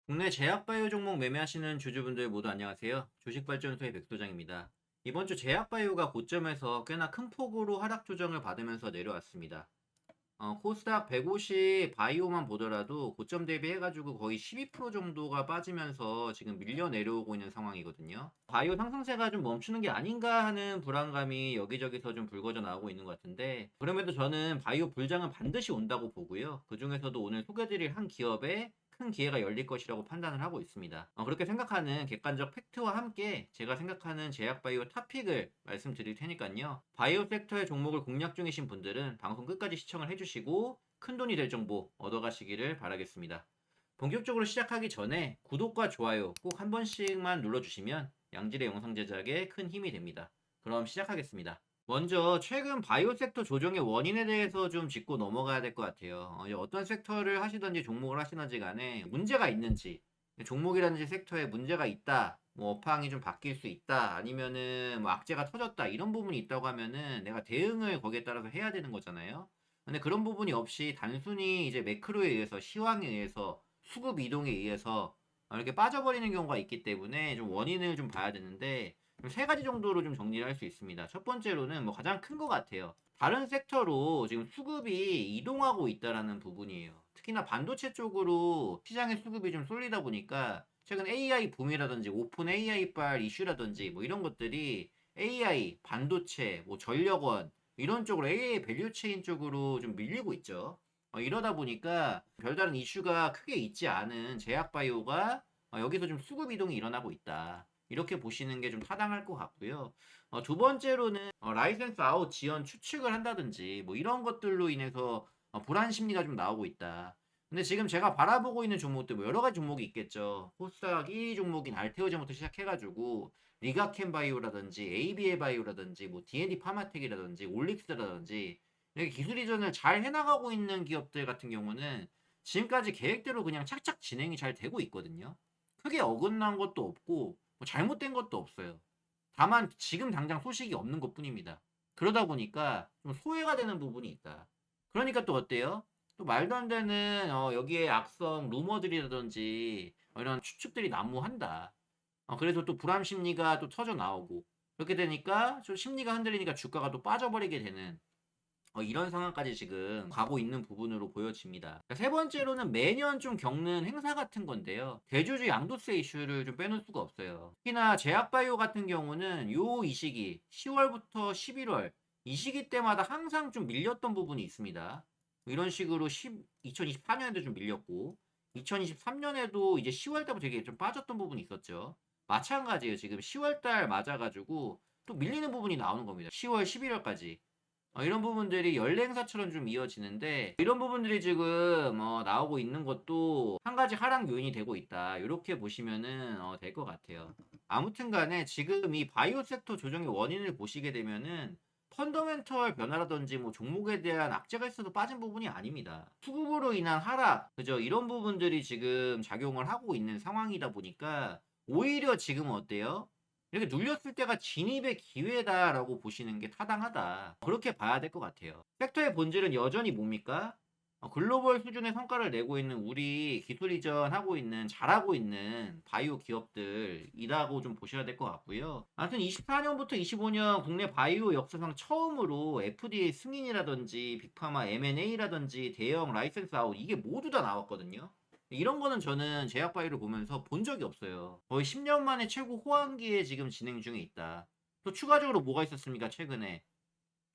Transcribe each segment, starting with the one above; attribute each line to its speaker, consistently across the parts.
Speaker 1: 국내 제약바이오 종목 매매하시는 주주분들 모두 안녕하세요. 주식발전소의 백소장입니다. 이번 주 제약바이오가 고점에서 꽤나 큰 폭으로 하락 조정을 받으면서 내려왔습니다. 코스닥 150 바이오만 보더라도 고점 대비해가지고 거의 12% 정도가 빠지면서 지금 밀려 내려오고 있는 상황이거든요. 바이오 상승세가 좀 멈추는 게 아닌가 하는 불안감이 여기저기서 좀 불거져 나오고 있는 것 같은데, 그럼에도 저는 바이오 불장은 반드시 온다고 보고요. 그 중에서도 오늘 소개드릴 한 기업에 큰 기회가 열릴 것이라고 판단을 하고 있습니다. 그렇게 생각하는 객관적 팩트와 함께 제가 생각하는 제약바이오 탑픽을 말씀드릴 테니까요. 바이오 섹터의 종목을 공략 중이신 분들은 방송 끝까지 시청을 해주시고 큰돈이 될 정보 얻어가시기를 바라겠습니다. 본격적으로 시작하기 전에 구독과 좋아요 꼭 한 번씩만 눌러주시면 양질의 영상 제작에 큰 힘이 됩니다. 그럼 시작하겠습니다. 먼저 최근 바이오 섹터 조정의 원인에 대해서 좀 짚고 넘어가야 될 것 같아요. 어떤 섹터를 하시든지 종목을 하시든지 간에 문제가 있는지, 종목이라든지 섹터에 문제가 있다, 뭐 업황이 좀 바뀔 수 있다, 아니면은 뭐 악재가 터졌다, 이런 부분이 있다고 하면은 내가 대응을 거기에 따라서 해야 되는 거잖아요. 근데 그런 부분이 없이 단순히 이제 매크로에 의해서, 시황에 의해서, 수급 이동에 의해서 이렇게 빠져버리는 경우가 있기 때문에 좀 원인을 좀 봐야 되는데, 세 가지 정도로 좀 정리를 할 수 있습니다. 첫 번째로는 뭐 가장 큰 것 같아요. 다른 섹터로 지금 수급이 이동하고 있다라는 부분이에요. 특히나 반도체 쪽으로 시장의 수급이 좀 쏠리다 보니까 최근 AI 붐이라든지 오픈 AI발 이슈라든지 뭐 이런 것들이 AI, 반도체, 뭐 전력원 이런 쪽으로 AI 밸류체인 쪽으로 좀 밀리고 있죠. 이러다 보니까 별다른 이슈가 크게 있지 않은 제약바이오가 여기서 좀 수급 이동이 일어나고 있다. 이렇게 보시는 게 좀 타당할 것 같고요. 두 번째로는 라이센스 아웃 지연 추측을 한다든지 뭐 이런 것들로 인해서 불안 심리가 좀 나오고 있다. 근데 지금 제가 바라보고 있는 종목들 뭐 여러 가지 종목이 있겠죠. 코스닥 1위 종목인 알테오젠부터 시작해가지고 리가켄 바이오라든지 ABL 바이오라든지 뭐 D&D 파마텍이라든지 올릭스라든지 이렇게 기술 이전을 잘 해나가고 있는 기업들 같은 경우는 지금까지 계획대로 그냥 착착 진행이 잘 되고 있거든요. 크게 어긋난 것도 없고 뭐 잘못된 것도 없어요. 다만 지금 당장 소식이 없는 것뿐입니다. 그러다 보니까 좀 소외가 되는 부분이 있다. 그러니까 또 어때요? 또 말도 안 되는 여기에 악성 루머들이라든지 이런 추측들이 난무한다. 그래서 또 불안 심리가 또 터져 나오고 그렇게 되니까 좀 심리가 흔들리니까 주가가 또 빠져버리게 되는 이런 상황까지 지금 가고 있는 부분으로 보여집니다. 세 번째로는 매년 좀 겪는 행사 같은 건데요. 대주주 양도세 이슈를 좀 빼놓을 수가 없어요. 특히나 제약바이오 같은 경우는 이 시기 10월부터 11월 이 시기 때마다 항상 좀 밀렸던 부분이 있습니다. 이런 식으로 2024년에도 좀 밀렸고 2023년에도 이제 10월달부터 되게 좀 빠졌던 부분이 있었죠. 마찬가지예요. 지금 10월달 맞아가지고 또 밀리는 부분이 나오는 겁니다. 10월, 11월까지. 이런 부분들이 연례 행사처럼 좀 이어지는데 이런 부분들이 지금 나오고 있는 것도 한 가지 하락 요인이 되고 있다. 이렇게 보시면은 될 것 같아요. 아무튼 간에 지금 이 바이오 섹터 조정의 원인을 보시게 되면은 펀더멘털 변화라든지 뭐 종목에 대한 악재가 있어서 빠진 부분이 아닙니다. 수급으로 인한 하락, 그죠? 이런 부분들이 지금 작용을 하고 있는 상황이다 보니까 오히려 지금은 어때요? 이렇게 눌렸을 때가 진입의 기회다라고 보시는 게 타당하다. 그렇게 봐야 될 것 같아요. 섹터의 본질은 여전히 뭡니까? 글로벌 수준의 성과를 내고 있는 우리 기술 이전하고 있는 잘하고 있는 바이오 기업들이라고 좀 보셔야 될 것 같고요. 아무튼 24년부터 25년 국내 바이오 역사상 처음으로 FDA 승인이라든지 빅파마 M&A라든지 대형 라이센스 아웃 이게 모두 다 나왔거든요. 이런 거는 저는 제약바이오를 보면서 본 적이 없어요. 거의 10년 만에 최고 호황기에 지금 진행 중에 있다. 또 추가적으로 뭐가 있었습니까? 최근에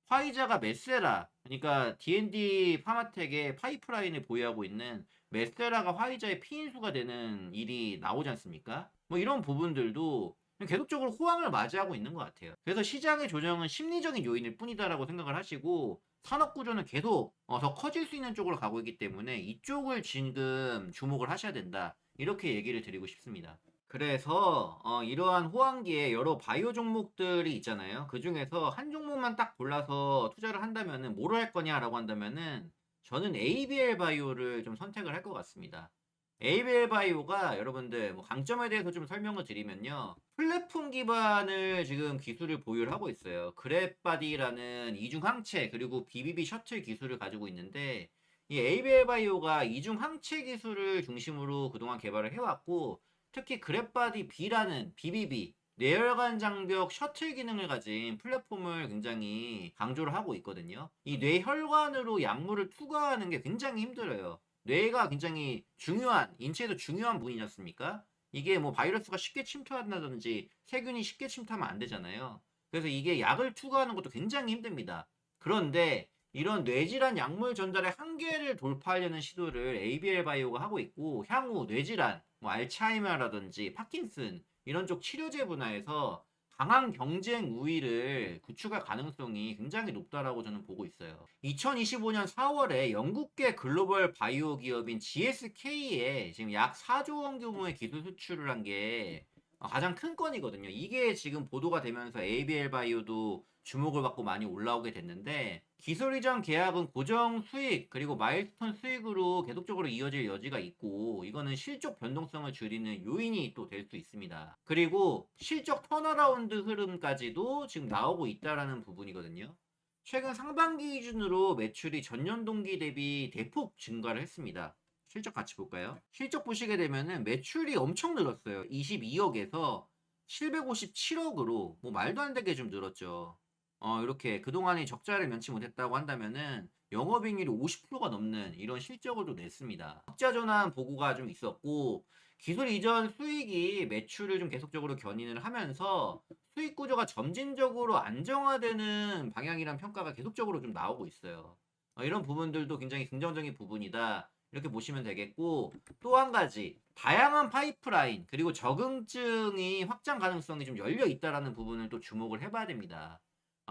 Speaker 1: 화이자가 메세라, 그러니까 D&D 파마텍의 파이프라인을 보유하고 있는 메세라가 화이자의 피인수가 되는 일이 나오지 않습니까? 뭐 이런 부분들도 계속적으로 호황을 맞이하고 있는 것 같아요. 그래서 시장의 조정은 심리적인 요인일 뿐이다라고 생각을 하시고 산업 구조는 계속 더 커질 수 있는 쪽으로 가고 있기 때문에 이쪽을 지금 주목을 하셔야 된다. 이렇게 얘기를 드리고 싶습니다. 그래서 이러한 호황기에 여러 바이오 종목들이 있잖아요. 그 중에서 한 종목만 딱 골라서 투자를 한다면은 뭐로 할 거냐라고 한다면은 저는 ABL 바이오를 좀 선택을 할 것 같습니다. ABL 바이오가 여러분들 뭐 강점에 대해서 좀 설명을 드리면요. 플랫폼 기반을 지금 기술을 보유를 하고 있어요. 그랩바디라는 이중 항체 그리고 BBB 셔틀 기술을 가지고 있는데 이 ABL 바이오가 이중 항체 기술을 중심으로 그동안 개발을 해왔고, 특히 그랩바디 B라는 BBB 뇌혈관 장벽 셔틀 기능을 가진 플랫폼을 굉장히 강조를 하고 있거든요. 이 뇌혈관으로 약물을 투과하는 게 굉장히 힘들어요. 뇌가 굉장히 중요한, 인체에서 중요한 부분이었습니까? 이게 뭐 바이러스가 쉽게 침투한다든지 세균이 쉽게 침투하면 안 되잖아요. 그래서 이게 약을 투과하는 것도 굉장히 힘듭니다. 그런데 이런 뇌질환 약물 전달의 한계를 돌파하려는 시도를 ABL 바이오가 하고 있고, 향후 뇌질환, 뭐 알츠하이머라든지 파킨슨 이런 쪽 치료제 분야에서 강한 경쟁 우위를 구축할 가능성이 굉장히 높다라고 저는 보고 있어요. 2025년 4월에 영국계 글로벌 바이오 기업인 GSK에 지금 약 4조 원 규모의 기술 수출을 한 게 가장 큰 건이거든요. 이게 지금 보도가 되면서 ABL 바이오도 주목을 받고 많이 올라오게 됐는데, 기술 이전 계약은 고정 수익 그리고 마일스톤 수익으로 계속적으로 이어질 여지가 있고, 이거는 실적 변동성을 줄이는 요인이 또 될 수 있습니다. 그리고 실적 턴어라운드 흐름까지도 지금 나오고 있다라는 부분이거든요. 최근 상반기 기준으로 매출이 전년 동기 대비 대폭 증가를 했습니다. 실적 같이 볼까요? 실적 보시게 되면은 매출이 엄청 늘었어요. 22억에서 757억으로 뭐 말도 안 되게 좀 늘었죠. 이렇게 그동안에 적자를 면치 못했다고 한다면은 영업이익률이 50%가 넘는 이런 실적을 또 냈습니다. 적자 전환 보고가 좀 있었고, 기술 이전 수익이 매출을 좀 계속적으로 견인을 하면서 수익 구조가 점진적으로 안정화되는 방향이란 평가가 계속적으로 좀 나오고 있어요. 이런 부분들도 굉장히 긍정적인 부분이다, 이렇게 보시면 되겠고, 또 한 가지 다양한 파이프라인 그리고 적응증이 확장 가능성이 좀 열려 있다라는 부분을 또 주목을 해봐야 됩니다.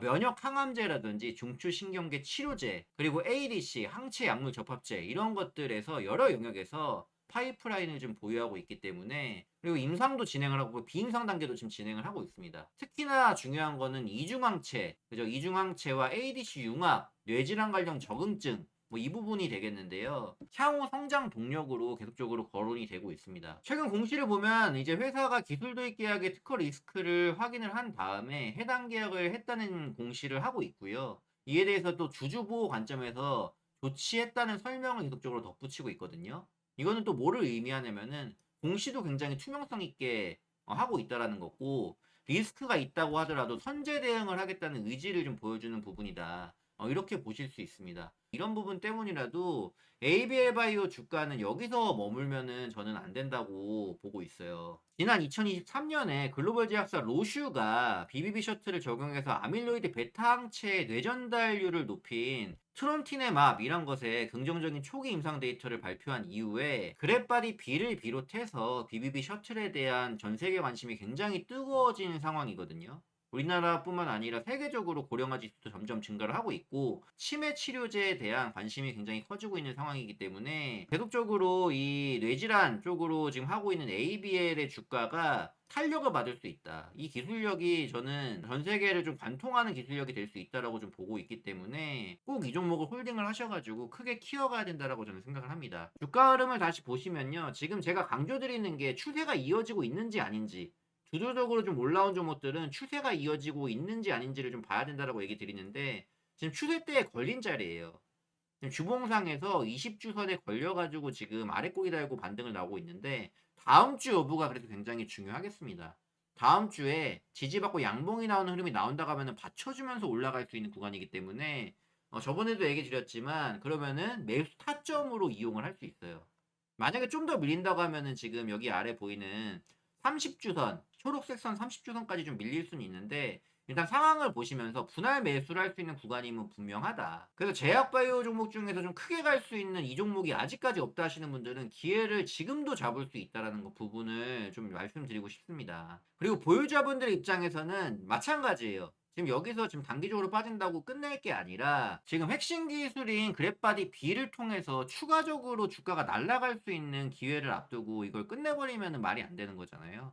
Speaker 1: 면역 항암제라든지 중추신경계 치료제 그리고 ADC 항체 약물 접합제 이런 것들에서 여러 영역에서 파이프라인을 좀 보유하고 있기 때문에, 그리고 임상도 진행을 하고 비임상 단계도 지금 진행을 하고 있습니다. 특히나 중요한 거는 이중항체, 그죠? 이중항체와 ADC 융합, 뇌질환 관련 적응증, 뭐 이 부분이 되겠는데요. 향후 성장 동력으로 계속적으로 거론이 되고 있습니다. 최근 공시를 보면 이제 회사가 기술 도입 계약의 특허 리스크를 확인을 한 다음에 해당 계약을 했다는 공시를 하고 있고요. 이에 대해서 또 주주 보호 관점에서 조치했다는 설명을 계속적으로 덧붙이고 있거든요. 이거는 또 뭐를 의미하냐면은 공시도 굉장히 투명성 있게 하고 있다라는 거고, 리스크가 있다고 하더라도 선제 대응을 하겠다는 의지를 좀 보여주는 부분이다, 이렇게 보실 수 있습니다. 이런 부분 때문이라도 ABL 바이오 주가는 여기서 머물면은 저는 안 된다고 보고 있어요. 지난 2023년에 글로벌 제약사 로슈가 BBB 셔틀을 적용해서 아밀로이드 베타 항체의 뇌전달률을 높인 트론티네맙이란 것에 긍정적인 초기 임상 데이터를 발표한 이후에 그랩바디 B를 비롯해서 BBB 셔틀에 대한 전 세계 관심이 굉장히 뜨거워진 상황이거든요. 우리나라뿐만 아니라 세계적으로 고령화 지수도 점점 증가를 하고 있고, 치매 치료제에 대한 관심이 굉장히 커지고 있는 상황이기 때문에 계속적으로 이 뇌질환 쪽으로 지금 하고 있는 ABL의 주가가 탄력을 받을 수 있다. 이 기술력이 저는 전 세계를 좀 관통하는 기술력이 될 수 있다라고 좀 보고 있기 때문에 꼭 이 종목을 홀딩을 하셔가지고 크게 키워가야 된다라고 저는 생각을 합니다. 주가 흐름을 다시 보시면요, 지금 제가 강조드리는 게 추세가 이어지고 있는지 아닌지, 주도적으로 좀 올라온 종목들은 추세가 이어지고 있는지 아닌지를 좀 봐야 된다라고 얘기 드리는데, 지금 추세대에 걸린 자리예요. 지금 주봉상에서 20주선에 걸려가지고 지금 아래 꼬리 달고 반등을 나오고 있는데, 다음 주 여부가 그래도 굉장히 중요하겠습니다. 다음 주에 지지받고 양봉이 나오는 흐름이 나온다고 하면은 받쳐주면서 올라갈 수 있는 구간이기 때문에, 저번에도 얘기 드렸지만 그러면은 매수 타점으로 이용을 할 수 있어요. 만약에 좀 더 밀린다고 하면은 지금 여기 아래 보이는 30주선, 초록색 선 30주선까지 좀 밀릴 수는 있는데, 일단 상황을 보시면서 분할 매수를 할 수 있는 구간이면 분명하다. 그래서 제약바이오 종목 중에서 좀 크게 갈 수 있는 이 종목이 아직까지 없다 하시는 분들은 기회를 지금도 잡을 수 있다는 거 부분을 좀 말씀드리고 싶습니다. 그리고 보유자분들 입장에서는 마찬가지예요. 지금 여기서 지금 단기적으로 빠진다고 끝낼 게 아니라 지금 핵심 기술인 그랩바디 B를 통해서 추가적으로 주가가 날아갈 수 있는 기회를 앞두고 이걸 끝내버리면 말이 안 되는 거잖아요.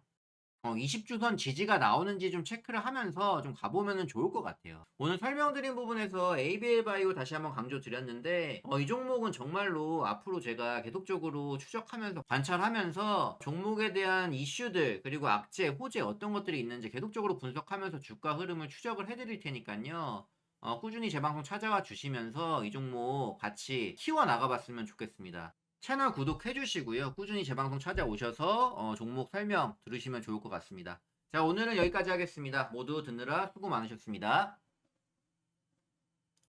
Speaker 1: 20주선 지지가 나오는지 좀 체크를 하면서 좀 가보면은 좋을 것 같아요. 오늘 설명드린 부분에서 ABL 바이오 다시 한번 강조드렸는데, 이 종목은 정말로 앞으로 제가 계속적으로 추적하면서 관찰하면서 종목에 대한 이슈들 그리고 악재, 호재 어떤 것들이 있는지 계속적으로 분석하면서 주가 흐름을 추적을 해드릴 테니까요. 꾸준히 제 방송 찾아와 주시면서 이 종목 같이 키워 나가봤으면 좋겠습니다. 채널 구독해 주시고요. 꾸준히 제 방송 찾아오셔서 종목 설명 들으시면 좋을 것 같습니다. 자, 오늘은 여기까지 하겠습니다. 모두 듣느라 수고 많으셨습니다.